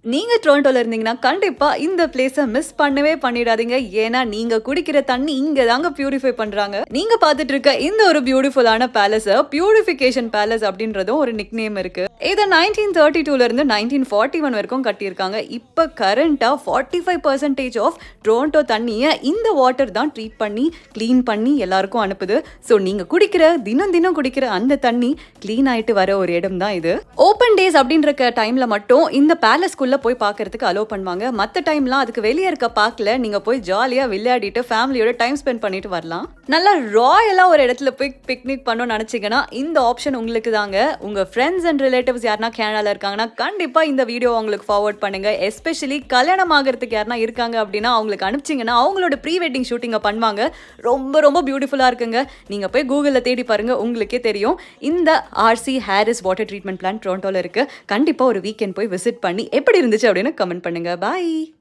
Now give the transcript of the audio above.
நீங்க டொரண்டோல இருந்தீங்கன்னா, கண்டிப்பா இந்த பிளேஸ மிஸ் பண்ணவே பண்ணிடாதீங்க. ஏன்னா, நீங்க குடிக்கிற தண்ணி இங்க தாங்க பியூரிஃபை பண்றாங்க. நீங்க பார்த்துட்டு இருக்க இந்த ஒரு பியூட்டிஃபுல்லான பேலஸ பியூரிஃபிகேஷன் பேலஸ் அப்படின்றதும் ஒரு நிக் நேம் இருக்கு. இத 1932ல இருந்து 1941 வரைக்கும் கட்டியிருக்காங்க. இப்ப கரண்ட்டா 45% ஆஃப் டொரண்டோ தண்ணிய இந்த வாட்டர் தான் ட்ரீட் பண்ணி, கிளீன் பண்ணி எல்லாருக்கும் அனுப்புது. ஸோ நீங்க குடிக்கிற தினம் தினம் குடிக்கிற அந்த தண்ணி கிளீன் ஆயிட்டு வர ஒரு இடம் தான் இது. ஓப்பன் டேஸ் அப்படின்ற டைம்ல மட்டும் இந்த பேலஸ்க்குள்ள போய் பார்க்கறதுக்கு அலோ பண்ணுவாங்க. மற்ற டைம்லாம் அதுக்கு வெளியே இருக்க பார்க்கல நீங்க போய் ஜாலியா விளையாடிட்டு ஃபேமிலியோட டைம் ஸ்பெண்ட் பண்ணிட்டு வரலாம். நல்லா ராயலா ஒரு இடத்துல போய் பிக்னிக் பண்ணணும்னு நினைச்சீங்கன்னா இந்த ஆப்ஷன் உங்களுக்கு தாங்க. உங்க ஃப்ரெண்ட்ஸ் அண்ட் ரிலேட்டிவ்ஸ் யாருன்னா கனடால இருக்காங்கன்னா கண்டிப்பா இந்த வீடியோ அவங்களுக்கு ஃபார்வர்ட் பண்ணுங்க. எஸ்பெஷலி கல்யாணம் ஆகிறதுக்கு யாருன்னா இருக்காங்க அப்படின்னா அவங்களுக்கு அனுப்பிச்சிங்கன்னா அவங்களோட ப்ரீ வெட்டிங் ஷூட்டிங்கை பண்ணுவாங்க. ரொம்ப ரொம்ப பியூட்டிஃபுல்லா இருக்குங்க. நீங்க போய் கூகுளில் தேடி பாருங்க, உங்களுக்கே தெரியும். இந்த RC Harris water treatment plant டொரண்டோல இருக்கு. கண்டிப்பா ஒரு வீக்கெண்ட் போய் விசிட் பண்ணி எப்படி இருந்துச்சு அப்படின்னு கமெண்ட் பண்ணுங்க. பாய்.